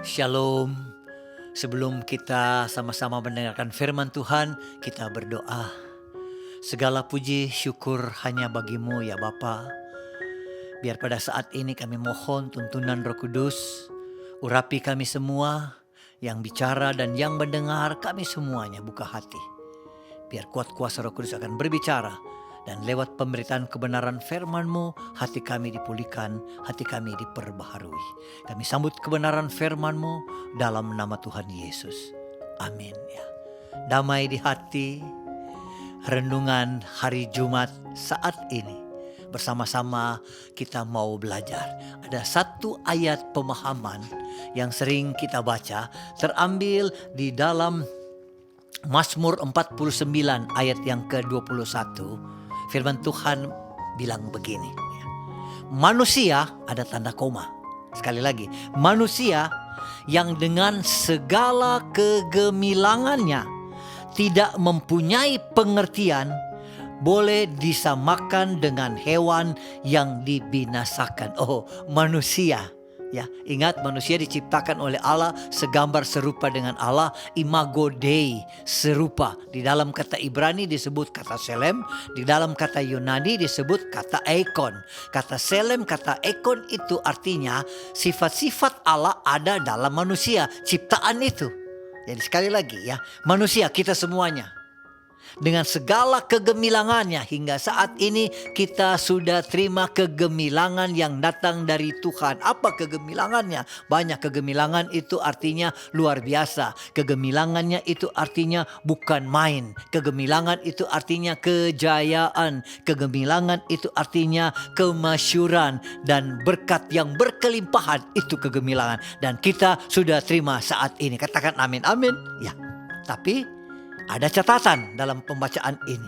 Shalom. Sebelum kita sama-sama mendengarkan firman Tuhan, kita berdoa. Segala puji syukur hanya bagimu ya Bapa. Biar pada saat ini kami mohon tuntunan Roh Kudus, urapi kami semua, yang bicara dan yang mendengar kami semuanya buka hati. Biar kuat kuasa Roh Kudus akan berbicara, dan lewat pemberitaan kebenaran firman-Mu, hati kami dipulihkan, hati kami diperbaharui. Kami sambut kebenaran firman-Mu dalam nama Tuhan Yesus. Amin. Ya. Damai di hati, renungan hari Jumat saat ini. Bersama-sama kita mau belajar. Ada satu ayat pemahaman yang sering kita baca, terambil di dalam Mazmur 49 ayat yang ke-21. Firman Tuhan bilang begini. Manusia, ada tanda koma. Sekali lagi, manusia yang dengan segala kegemilangannya tidak mempunyai pengertian boleh disamakan dengan hewan yang dibinasakan. Oh, manusia. Ya, ingat manusia diciptakan oleh Allah segambar serupa dengan Allah, imago Dei, serupa. Di dalam kata Ibrani disebut kata selem, di dalam kata Yunani disebut kata eikon. Kata selem, kata eikon itu artinya sifat-sifat Allah ada dalam manusia, ciptaan itu. Jadi sekali lagi ya, manusia kita semuanya. Dengan segala kegemilangannya hingga saat ini kita sudah terima kegemilangan yang datang dari Tuhan. Apa kegemilangannya? Banyak. Kegemilangan itu artinya luar biasa. Kegemilangannya itu artinya bukan main. Kegemilangan itu artinya kejayaan. Kegemilangan itu artinya kemasyuran dan berkat yang berkelimpahan, itu kegemilangan. Dan kita sudah terima saat ini. Katakan amin. Amin. Ya. Tapi ada catatan dalam pembacaan ini.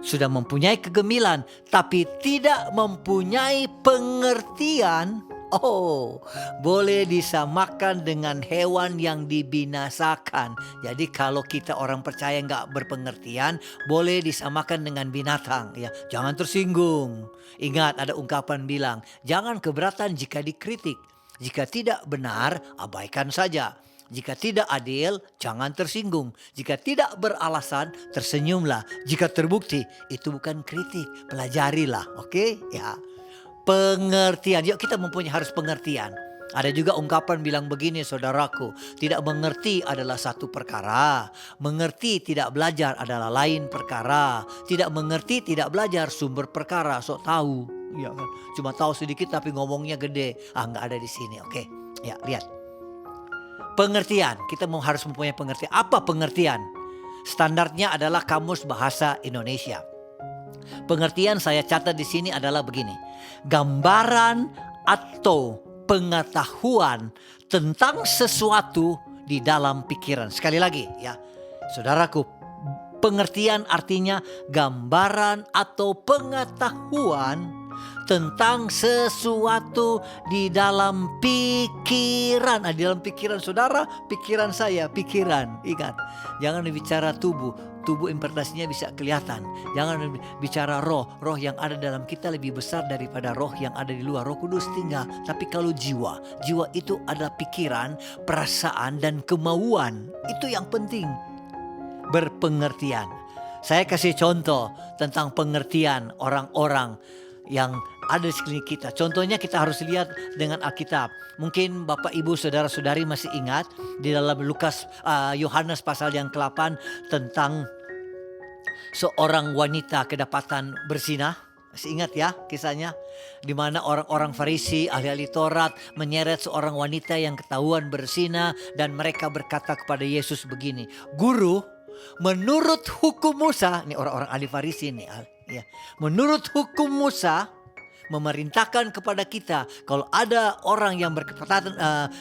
Sudah mempunyai kegemilan, tapi tidak mempunyai pengertian. Oh, boleh disamakan dengan hewan yang dibinasakan. Jadi kalau kita orang percaya nggak berpengertian, boleh disamakan dengan binatang. Ya, jangan tersinggung. Ingat ada ungkapan bilang, jangan keberatan jika dikritik. Jika tidak benar, abaikan saja. Jika tidak adil, jangan tersinggung. Jika tidak beralasan, tersenyumlah. Jika terbukti, itu bukan kritik. Pelajarilah, oke? Ya. Pengertian. Yuk kita harus pengertian. Ada juga ungkapan bilang begini saudaraku. Tidak mengerti adalah satu perkara. Mengerti tidak belajar adalah lain perkara. Tidak mengerti tidak belajar sumber perkara. Sok tahu. Ya kan? Cuma tahu sedikit tapi ngomongnya gede. Nggak ada di sini, oke? Ya, lihat. Pengertian, kita harus mempunyai pengertian. Apa pengertian? Standarnya adalah Kamus Bahasa Indonesia. Pengertian saya catat di sini adalah begini. Gambaran atau pengetahuan tentang sesuatu di dalam pikiran. Sekali lagi ya, saudaraku, pengertian artinya gambaran atau pengetahuan tentang sesuatu di dalam pikiran. Di dalam pikiran saudara, pikiran saya, pikiran. Ingat, jangan bicara tubuh. Tubuh interpretasinya bisa kelihatan. Jangan bicara roh. Roh yang ada dalam kita lebih besar daripada roh yang ada di luar. Roh Kudus tinggal. Tapi kalau jiwa itu adalah pikiran, perasaan, dan kemauan. Itu yang penting. Berpengertian. Saya kasih contoh tentang pengertian orang-orang yang ada di sekeliling kita. Contohnya kita harus lihat dengan Alkitab. Mungkin Bapak Ibu Saudara-saudari masih ingat di dalam Yohanes pasal yang ke-8 tentang seorang wanita kedapatan berzinah. Masih ingat ya kisahnya? Di mana orang-orang Farisi, ahli-ahli Taurat menyeret seorang wanita yang ketahuan berzinah dan mereka berkata kepada Yesus begini, "Guru, menurut hukum Musa," ini orang-orang ahli Farisi nih, ya. Menurut hukum Musa memerintahkan kepada kita kalau ada orang yang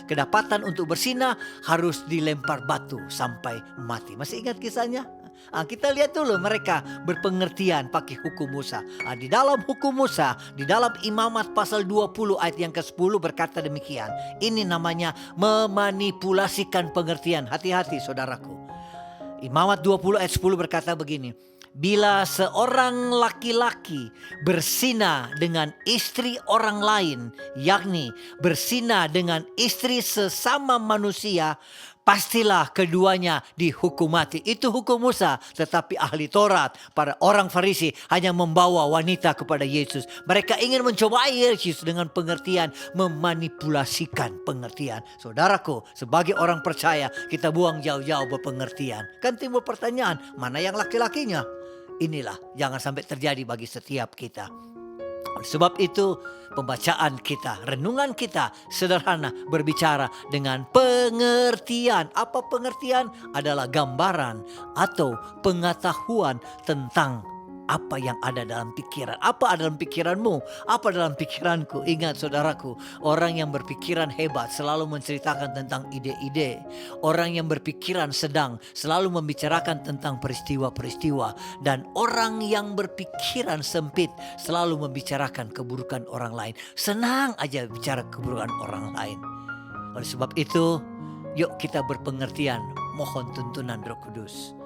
kedapatan untuk berzinah harus dilempar batu sampai mati. Masih ingat kisahnya? Kita lihat dulu mereka berpengertian pakai hukum Musa. Di dalam hukum Musa, di dalam Imamat pasal 20 ayat yang ke-10 berkata demikian. Ini namanya memanipulasikan pengertian. Hati-hati saudaraku. Imamat 20 ayat 10 berkata begini. bila seorang laki-laki berzina dengan istri orang lain, yakni berzina dengan istri sesama manusia, pastilah keduanya dihukum mati. Itu hukum Musa, tetapi ahli Taurat, para orang Farisi hanya membawa wanita kepada Yesus. Mereka ingin mencobai Yesus dengan pengertian, memanipulasikan pengertian. Saudaraku, sebagai orang percaya, kita buang jauh-jauh berpengertian. Kan timbul pertanyaan, mana yang laki-lakinya? Inilah jangan sampai terjadi bagi setiap kita. Sebab itu pembacaan kita, renungan kita sederhana berbicara dengan pengertian. Apa pengertian? Adalah gambaran atau pengetahuan tentang apa yang ada dalam pikiran. Apa ada dalam pikiranmu? Apa dalam pikiranku? Ingat saudaraku, orang yang berpikiran hebat selalu menceritakan tentang ide-ide. Orang yang berpikiran sedang selalu membicarakan tentang peristiwa-peristiwa. Dan orang yang berpikiran sempit selalu membicarakan keburukan orang lain. Senang aja bicara keburukan orang lain. Oleh sebab itu, yuk kita berpengertian. Mohon tuntunan Roh Kudus.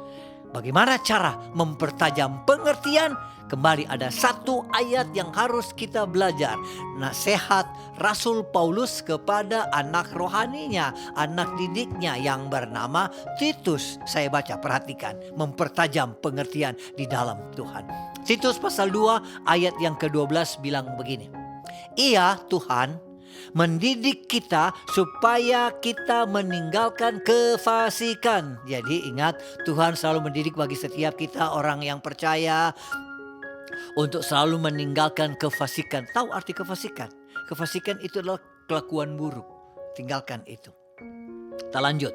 Bagaimana cara mempertajam pengertian? Kembali ada satu ayat yang harus kita belajar. Nasihat Rasul Paulus kepada anak rohaninya, anak didiknya yang bernama Titus. Saya baca, perhatikan. Mempertajam pengertian di dalam Tuhan. Titus pasal 2 ayat yang ke-12 bilang begini. Ia, Tuhan, mendidik kita supaya kita meninggalkan kefasikan. Jadi ingat, Tuhan selalu mendidik bagi setiap kita orang yang percaya untuk selalu meninggalkan kefasikan. Tahu arti kefasikan? Kefasikan itu adalah kelakuan buruk. Tinggalkan itu. Kita lanjut.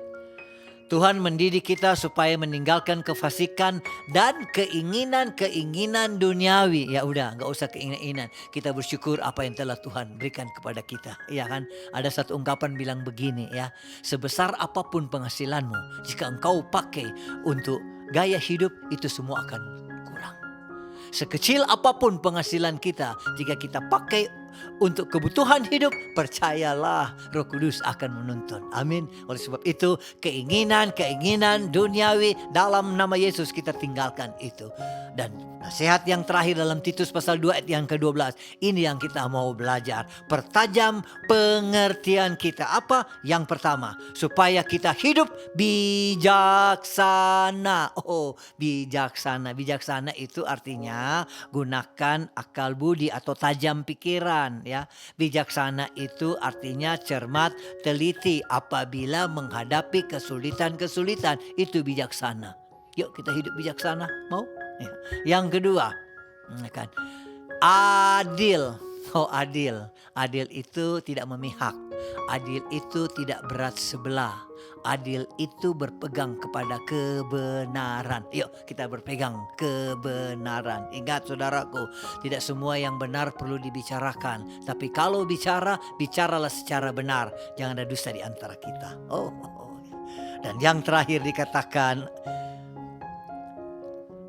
Tuhan mendidik kita supaya meninggalkan kefasikan dan keinginan-keinginan duniawi. Ya udah, gak usah keinginan. Kita bersyukur apa yang telah Tuhan berikan kepada kita. Ya kan? Ada satu ungkapan bilang begini ya. Sebesar apapun penghasilanmu, jika engkau pakai untuk gaya hidup, itu semua akan kurang. Sekecil apapun penghasilan kita, jika kita pakai untuk kebutuhan hidup, percayalah Roh Kudus akan menuntun. Amin. Oleh sebab itu, keinginan duniawi dalam nama Yesus kita tinggalkan itu. Dan nasihat yang terakhir dalam Titus pasal 2 ayat yang ke-12. Ini yang kita mau belajar. Pertajam pengertian kita. Apa? Yang pertama, supaya kita hidup bijaksana. Oh, bijaksana. Bijaksana itu artinya gunakan akal budi atau tajam pikiran. Ya, bijaksana itu artinya cermat, teliti apabila menghadapi kesulitan-kesulitan. Itu bijaksana. Yuk kita hidup bijaksana, mau? Ya. Yang kedua, kan, adil. Oh, adil. Adil itu tidak memihak. Adil itu tidak berat sebelah. Adil itu berpegang kepada kebenaran. Yuk kita berpegang kebenaran. Ingat saudaraku, tidak semua yang benar perlu dibicarakan. Tapi kalau bicara, bicaralah secara benar. Jangan ada dusta di antara kita. Dan yang terakhir dikatakan,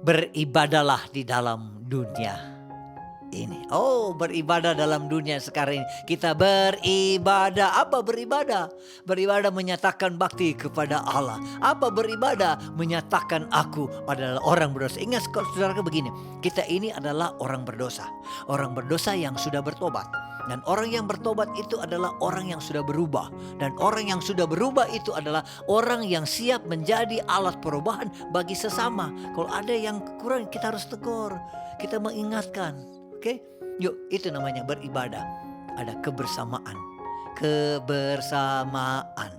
beribadalah di dalam dunia ini. Oh, beribadah dalam dunia sekarang ini. Kita beribadah. Apa beribadah? Beribadah menyatakan bakti kepada Allah. Apa beribadah? Menyatakan aku adalah orang berdosa. Ingat saudara begini, kita ini adalah orang berdosa. Orang berdosa yang sudah bertobat. Dan orang yang bertobat itu adalah orang yang sudah berubah. Dan orang yang sudah berubah itu adalah orang yang siap menjadi alat perubahan bagi sesama. Kalau ada yang kurang, kita harus tegur. Kita mengingatkan. Oke, yuk itu namanya beribadah. Ada kebersamaan. Kebersamaan.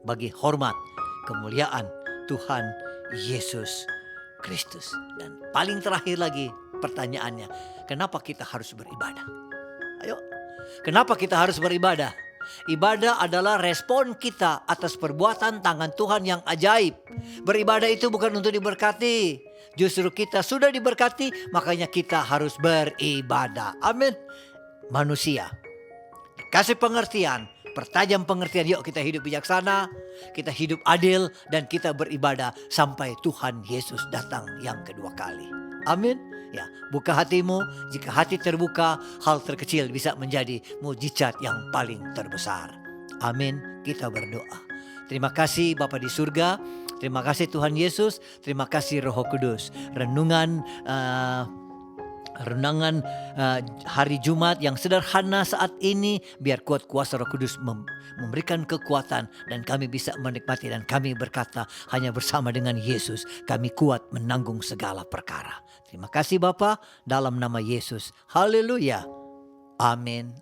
Bagi hormat, kemuliaan Tuhan Yesus Kristus. Dan paling terakhir lagi pertanyaannya, kenapa kita harus beribadah? Ayo, kenapa kita harus beribadah? Ibadah adalah respon kita atas perbuatan tangan Tuhan yang ajaib. Beribadah itu bukan untuk diberkati. Justru kita sudah diberkati, makanya kita harus beribadah. Amin. Manusia kasih pengertian, pertajam pengertian. Yuk kita hidup bijaksana, kita hidup adil, dan kita beribadah sampai Tuhan Yesus datang yang kedua kali. Amin. Ya, buka hatimu. Jika hati terbuka, hal terkecil bisa menjadi mujizat yang paling terbesar. Amin. Kita berdoa. Terima kasih Bapa di surga. Terima kasih Tuhan Yesus, terima kasih Roh Kudus. Renungan hari Jumat yang sederhana saat ini, biar kuat kuasa Roh Kudus memberikan kekuatan dan kami bisa menikmati, dan kami berkata hanya bersama dengan Yesus kami kuat menanggung segala perkara. Terima kasih Bapa, dalam nama Yesus. Haleluya. Amin.